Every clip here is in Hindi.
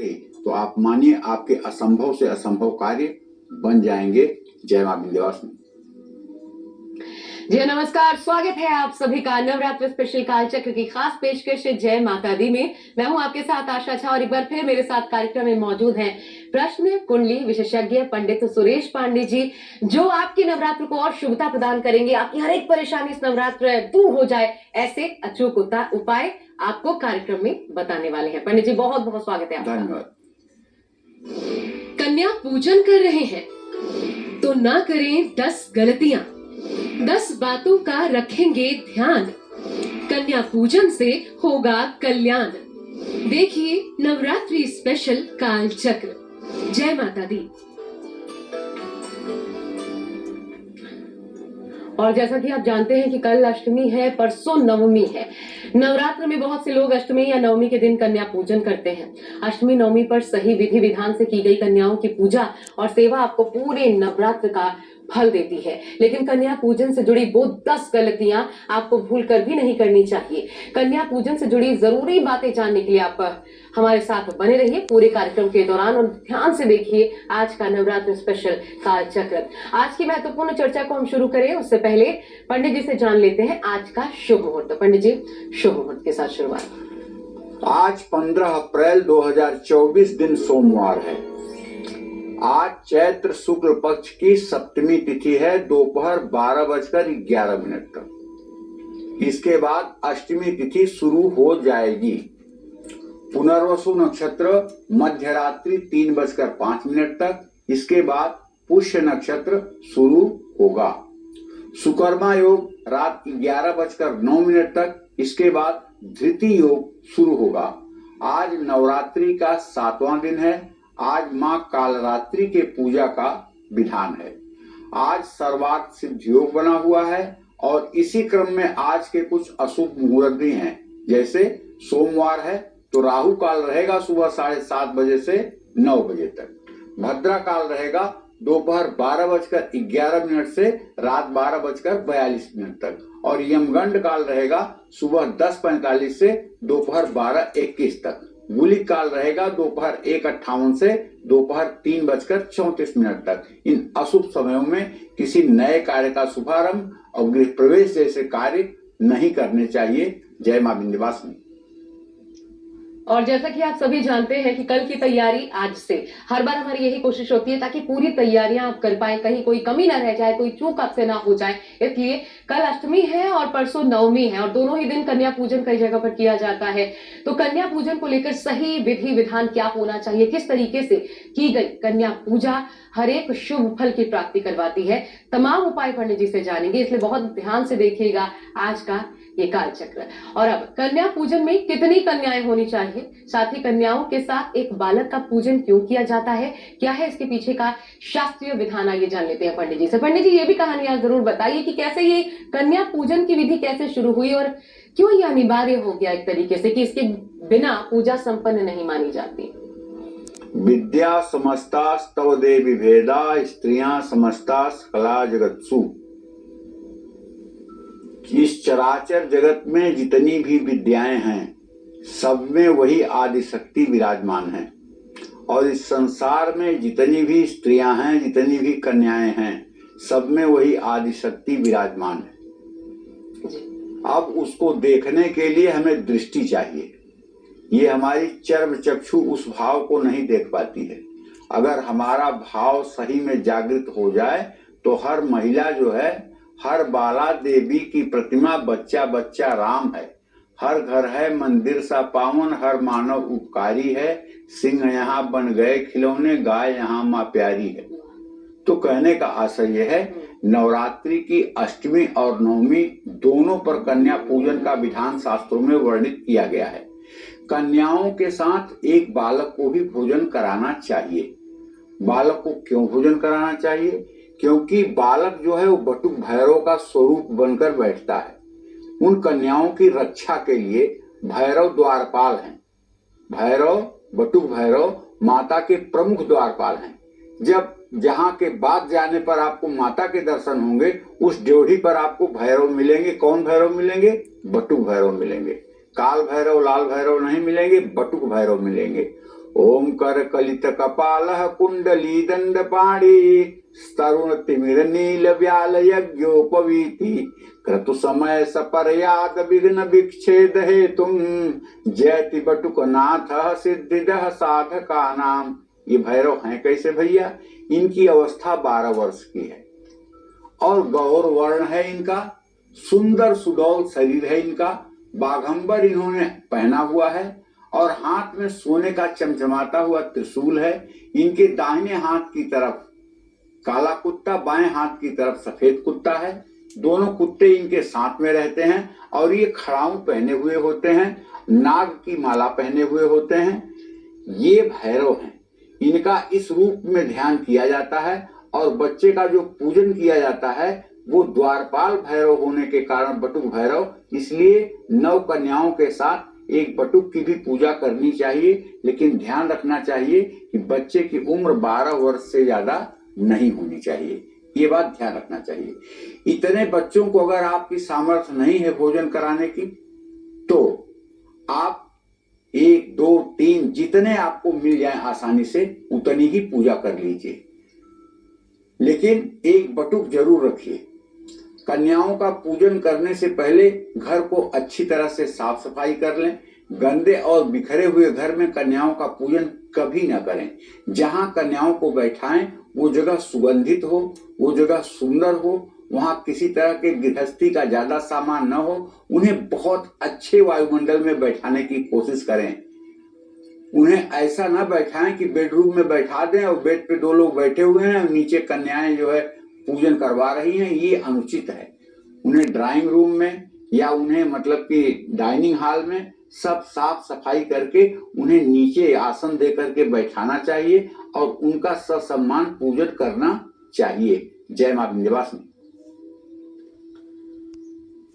तो आप मानिए आपके असंभव से असंभव कार्य बन जाएंगे। जय मां विंध्यवासिनी। जी नमस्कार, स्वागत है आप सभी का नवरात्र स्पेशल कालचक्र की खास पेशकश जय माता दी में। मैं हूं आपके साथ आशा झा और एक बार फिर मेरे साथ कार्यक्रम में मौजूद हैं प्रश्न कुंडली विशेषज्ञ पंडित सुरेश पांडे जी, जो आपकी नवरात्र को और शुभता प्रदान करेंगे। आपकी हर एक परेशानी इस नवरात्र दूर हो जाए, ऐसे अचूक उपाय आपको कार्यक्रम में बताने वाले हैं। पंडित जी बहुत बहुत स्वागत है आपका। धन्यवाद। कन्या पूजन कर रहे हैं तो ना करें 10 गलतियां, 10 बातों का रखेंगे ध्यान, कन्या पूजन से होगा कल्याण। देखिए नवरात्रि स्पेशल कालचक्र। जय माता दी। और जैसा कि आप जानते हैं कि कल अष्टमी है, परसों नवमी है। नवरात्र में बहुत से लोग अष्टमी या नवमी के दिन कन्या पूजन करते हैं। अष्टमी नवमी पर सही विधि विधान से की गई कन्याओं की पूजा और सेवा आपको पूरे नवरात्र का फल देती है। लेकिन कन्या पूजन से जुड़ी वो 10 गलतियां आपको भूल कर भी नहीं करनी चाहिए। कन्या पूजन से जुड़ी जरूरी बातें जानने के लिए आप हमारे साथ बने रहिए पूरे कार्यक्रम के दौरान और ध्यान से देखिए आज का नवरात्र स्पेशल कालचक्र। आज की महत्वपूर्ण चर्चा को हम शुरू करें उससे पहले पंडित जी से जान लेते हैं आज का शुभ मुहूर्त। पंडित जी शुभ मुहूर्त के साथ शुरुआत। आज 15 अप्रैल 2024 दिन सोमवार है। आज चैत्र शुक्ल पक्ष की सप्तमी तिथि है, दोपहर 12:11 तक। इसके बाद अष्टमी तिथि शुरू हो जाएगी। पुनर्वसु नक्षत्र मध्य रात्रि 3:05 तक। इसके बाद पुष्य नक्षत्र शुरू होगा। सुकर्मा योग रात 11:09 तक। इसके बाद धृति योग शुरू होगा। आज नवरात्रि का 7वां दिन है। आज मां कालरात्रि के पूजा का विधान है। आज सर्वार्थ सिद्ध योग बना हुआ है और इसी क्रम में आज के कुछ अशुभ मुहूर्त भी हैं। जैसे सोमवार है तो राहु काल रहेगा सुबह 7:30 बजे से 9 बजे तक। भद्रा काल रहेगा दोपहर 12:11 से रात 12:42 तक और यमगंड काल रहेगा सुबह 10:45 से दोपहर 12:21 तक। गुलिक काल रहेगा दोपहर 1:58 से दोपहर 3:34 तक। इन अशुभ समयों में किसी नए कार्य का शुभारंभ और गृह प्रवेश जैसे कार्य नहीं करने चाहिए। जय मां विंध्यवासिनी। और जैसा कि आप सभी जानते हैं कि कल की तैयारी आज से, हर बार हमारी यही कोशिश होती है ताकि पूरी तैयारियां आप कर पाए, कहीं कोई कमी ना रह जाए, कोई चूक आपसे ना हो जाए। इसलिए कल अष्टमी है और परसों नवमी है और दोनों ही दिन कन्या पूजन कई जगह पर किया जाता है। तो कन्या पूजन को लेकर सही विधि विधान क्या होना चाहिए, किस तरीके से की गई कन्या पूजा हर एक शुभ फल की प्राप्ति करवाती है, तमाम उपाय पंडित जी से जानेंगे। इसलिए बहुत ध्यान से देखिएगा आज का ये कालचक्र। और अब कन्या पूजन में कितनी कन्याएं होनी चाहिए, साथ ही कन्याओं के साथ एक बालक का पूजन क्यों किया जाता है, क्या है इसके पीछे का शास्त्रीय विधान, आइए जान लेते हैं पंडित जी से। पंडित जी ये भी कहानी आज जरूर बताइए कि कैसे ये कन्या पूजन की विधि कैसे शुरू हुई और क्यों ये अनिवार्य हो गया एक तरीके से कि इसके बिना पूजा संपन्न नहीं मानी जाती। विद्या समस्ता स्तव देवी भेदा, स्त्रियां समस्ता सकला जगत्सु। इस चराचर जगत में जितनी भी विद्याएं हैं सब में वही आदि शक्ति विराजमान है और इस संसार में जितनी भी स्त्रियां हैं, जितनी भी कन्याएं हैं, सब में वही आदि शक्ति विराजमान है। अब उसको देखने के लिए हमें दृष्टि चाहिए। ये हमारी चर्म चक्षु उस भाव को नहीं देख पाती है। अगर हमारा भाव सही में जागृत हो जाए तो हर महिला जो है, हर बाला देवी की प्रतिमा बच्चा बच्चा राम है। हर घर है मंदिर सा पावन, हर मानव उपकारी है। सिंह यहाँ बन गए खिलौने, गाय यहाँ माँ प्यारी है। तो कहने का आशय यह है, नवरात्रि की अष्टमी और नवमी दोनों पर कन्या पूजन का विधान शास्त्रों में वर्णित किया गया है। कन्याओं के साथ एक बालक को भी भोजन कराना चाहिए। बालक को क्यों भोजन कराना चाहिए? क्योंकि बालक जो है वो बटुक भैरव का स्वरूप बनकर बैठता है। उन कन्याओं की रक्षा के लिए भैरव द्वारपाल हैं। भैरव, बटुक भैरव माता के प्रमुख द्वारपाल हैं। जब जहाँ के बाद जाने पर आपको माता के दर्शन होंगे, उस ड्योढ़ी पर आपको भैरव मिलेंगे। कौन भैरव मिलेंगे? बटुक भैरव मिलेंगे। काल भैरव, लाल भैरव नहीं मिलेंगे, बटुक भैरव मिलेंगे। ओम कर कलित कपालः कुंडली दंड पाणी तरुण तिमिर नील व्याल यज्ञोपवीति क्रतु समय सपर्याद विघ्न विक्षेद हेतुम जयति बटुक नाथ सिद्धिदः साधका नाम। ये भैरव हैं कैसे भैया? इनकी अवस्था 12 वर्ष की है और गौर वर्ण है इनका, सुंदर सुडौल शरीर है इनका, बाघंबर इन्होंने पहना हुआ है और हाथ में सोने का चमचमाता हुआ त्रिशूल है। इनके दाहिने हाथ की तरफ काला कुत्ता, बाएं हाथ की तरफ सफेद कुत्ता है। दोनों कुत्ते इनके साथ में रहते हैं और ये खड़ाऊ पहने हुए होते हैं, नाग की माला पहने हुए होते हैं। ये भैरव हैं। इनका इस रूप में ध्यान किया जाता है और बच्चे का जो पूजन किया जाता है वो द्वारपाल भैरव होने के कारण बटुक भैरव, इसलिए 9 कन्याओं के साथ एक बटुक की भी पूजा करनी चाहिए। लेकिन ध्यान रखना चाहिए कि बच्चे की उम्र 12 वर्ष से ज्यादा नहीं होनी चाहिए, ये बात ध्यान रखना चाहिए। इतने बच्चों को अगर आपकी सामर्थ्य नहीं है भोजन कराने की तो आप 1, 2, 3 जितने आपको मिल जाए आसानी से उतनी ही पूजा कर लीजिए। लेकिन एक बटुक जरूर रखिए। कन्याओं का पूजन करने से पहले घर को अच्छी तरह से साफ सफाई कर लें। गंदे और बिखरे हुए घर में कन्याओं का पूजन कभी न करें। जहां कन्याओं को बैठाएं वो जगह सुगंधित हो, वो जगह सुंदर हो, वहां किसी तरह के गृहस्थी का ज्यादा सामान न हो। उन्हें बहुत अच्छे वायुमंडल में बैठाने की कोशिश करें। उन्हें ऐसा न बैठाएं कि बेडरूम में बैठा दें और बेड पे 2 लोग बैठे हुए हैं और नीचे कन्याएं जो है पूजन करवा रही हैं, ये अनुचित है। उन्हें ड्राइंग रूम में या उन्हें मतलब कि डाइनिंग हॉल में सब साफ सफाई करके उन्हें नीचे आसन दे करके बैठाना चाहिए और उनका ससम्मान पूजन करना चाहिए। जय मां विंध्यवासिनी।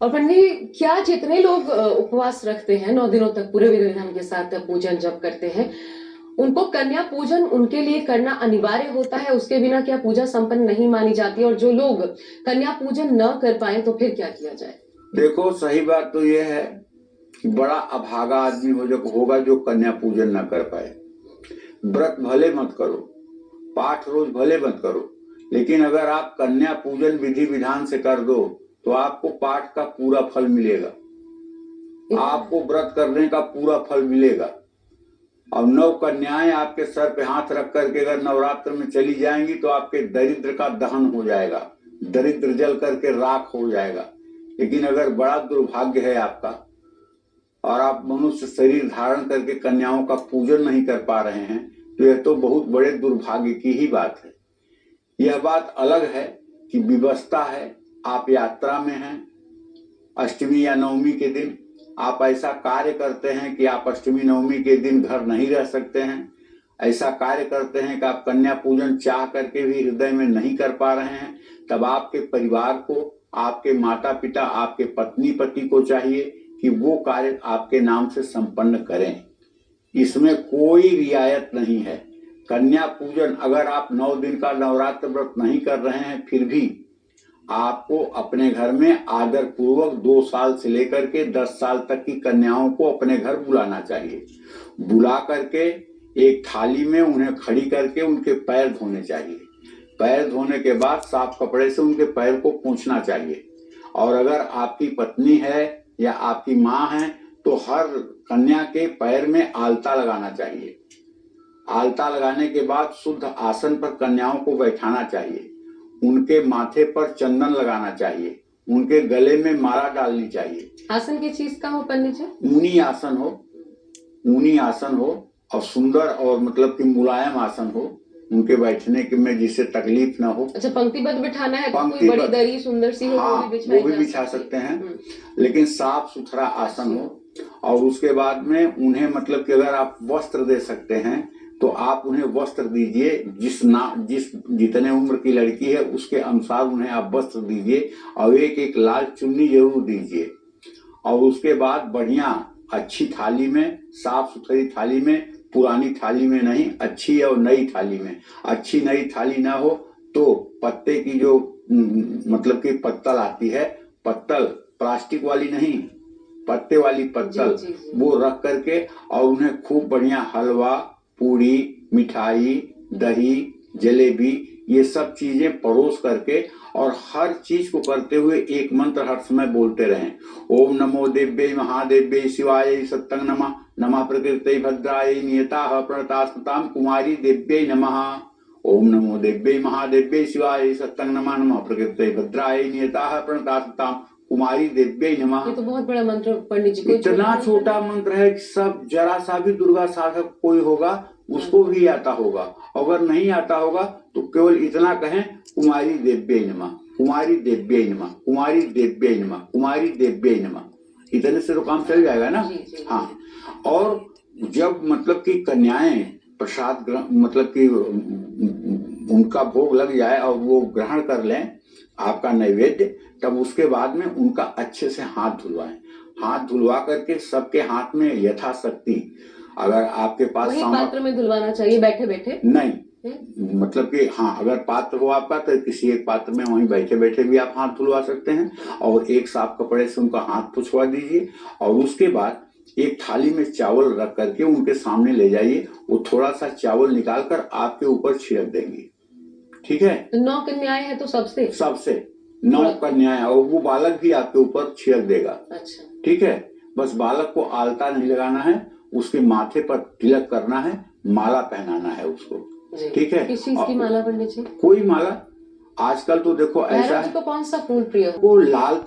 और पंडित जी, क्या जितने लोग उपवास रखते हैं 9 दिनों तक पूरे विधि विधान के साथ पूजन जब करते हैं, उनको कन्या पूजन उनके लिए करना अनिवार्य होता है? उसके बिना क्या पूजा संपन्न नहीं मानी जाती? और जो लोग कन्या पूजन न कर पाए तो फिर क्या किया जाए? देखो, सही बात तो यह है कि बड़ा अभागा आदमी होगा जो कन्या पूजन न कर पाए। व्रत भले मत करो, पाठ रोज भले मत करो, लेकिन अगर आप कन्या पूजन विधि विधान से कर दो तो आपको पाठ का पूरा फल मिलेगा, आपको व्रत करने का पूरा फल मिलेगा। और 9 कन्याएं आपके सर पे हाथ रख करके अगर नवरात्र में चली जाएंगी तो आपके दरिद्र का दहन हो जाएगा, दरिद्र जल करके राख हो जाएगा। लेकिन अगर बड़ा दुर्भाग्य है आपका और आप मनुष्य शरीर धारण करके कन्याओं का पूजन नहीं कर पा रहे हैं तो यह तो बहुत बड़े दुर्भाग्य की ही बात है। यह बात अलग है कि विवशता है, आप यात्रा में हैं, अष्टमी या नवमी के दिन आप ऐसा कार्य करते हैं कि आप अष्टमी नवमी के दिन घर नहीं रह सकते हैं, ऐसा कार्य करते हैं कि आप कन्या पूजन चाह करके भी हृदय में नहीं कर पा रहे हैं, तब आपके परिवार को, आपके माता पिता, आपके पत्नी पति को चाहिए कि वो कार्य आपके नाम से संपन्न करें। इसमें कोई रियायत नहीं है। कन्या पूजन अगर आप 9 दिन का नवरात्र व्रत नहीं कर रहे हैं फिर भी आपको अपने घर में आदर पूर्वक 2 साल से लेकर के 10 साल तक की कन्याओं को अपने घर बुलाना चाहिए। बुला करके एक थाली में उन्हें खड़ी करके उनके पैर धोने चाहिए। पैर धोने के बाद साफ कपड़े से उनके पैर को पोंछना चाहिए। और अगर आपकी पत्नी है या आपकी माँ है तो हर कन्या के पैर में आलता लगाना चाहिए। आलता लगाने के बाद शुद्ध आसन पर कन्याओं को बैठाना चाहिए। उनके माथे पर चंदन लगाना चाहिए, उनके गले में माला डालनी चाहिए। आसन की चीज का हो पंडित जी? ऊनी आसन हो, ऊनी आसन हो और सुंदर और मतलब कि मुलायम आसन हो, उनके बैठने के में जिससे तकलीफ ना हो। अच्छा, पंक्तिबद्ध बिठाना है तो कोई बड़ी दरी सुंदर सी हो, हाँ, वो भी बिछा सकते हैं, लेकिन साफ सुथरा आसन हो। और उसके बाद में उन्हें मतलब कि अगर आप वस्त्र दे सकते हैं तो आप उन्हें वस्त्र दीजिए। जितने उम्र की लड़की है उसके अनुसार उन्हें आप वस्त्र दीजिए और एक लाल चुन्नी जरूर दीजिए। और उसके बाद बढ़िया अच्छी थाली में, साफ सुथरी थाली में, पुरानी थाली में नहीं, अच्छी और नई थाली में। अच्छी नई थाली ना हो तो पत्ते की जो मतलब कि पत्तल आती है, पत्तल प्लास्टिक वाली नहीं, पत्ते वाली पत्तल, वो रख करके और उन्हें खूब बढ़िया हलवा, पूरी, मिठाई, दही, जलेबी, ये सब चीजें परोस करके और हर चीज को करते हुए एक मंत्र हर समय बोलते रहें। ओम नमो देव्यै महादेव्यै शिवाय सत्तं नमः, नमः प्रकृतै भद्रायै नियताः प्रणतास्मतां कुमारी देव्यै नमः। ओम नमो देव्यै महादेव्यै शिवाय सत्तं नमः, नमः प्रकृतै भद्रायै नियताः प्रणतास्मतां कुमारी देव्यै नमः। ये तो बहुत बड़ा मंत्र पंडित जी, कोई इतना छोटा मंत्र है कि सब जरा सा भी दुर्गा साधक कोई होगा उसको भी आता होगा। अगर नहीं आता होगा तो केवल इतना कहें कुमारी देव्यै नमः, कुमारी देव्यै नमः, कुमारी देव्यै नमः, कुमारी देव्यै नमः। इतने से तो काम चल जाएगा ना। हाँ, और जब मतलब कि कन्याएं प्रसाद मतलब कि उनका भोग लग जाए और वो ग्रहण कर लें आपका नैवेद्य, तब उसके बाद में उनका अच्छे से हाथ धुलवाएं। हाथ धुलवा करके सबके हाथ में यथाशक्ति, अगर आपके पास वही पात्र में धुलवाना चाहिए बैठे बैठे? नहीं, मतलब कि हाँ, अगर पात्र हो आपका तो किसी एक पात्र में वहीं बैठे बैठे भी आप हाथ धुलवा सकते हैं और एक साफ कपड़े से उनका हाथ पुछवा दीजिए और उसके बाद एक थाली में चावल रख करके उनके सामने ले जाइए। वो थोड़ा सा चावल निकाल कर आपके ऊपर छिड़क देंगे। ठीक है? तो 9 कन्याएं हैं तो सबसे 9 कन्याएं, और वो बालक भी आपके ऊपर छिड़क देगा। अच्छा, ठीक है? बस बालक को आलता नहीं लगाना है, उसके माथे पर तिलक करना है, माला पहनाना है उसको। ठीक है? किस चीज की माला पंडित जी? कोई माला, आजकल तो देखो ऐसा है, को कौन सा फूल प्रिय? वो लाल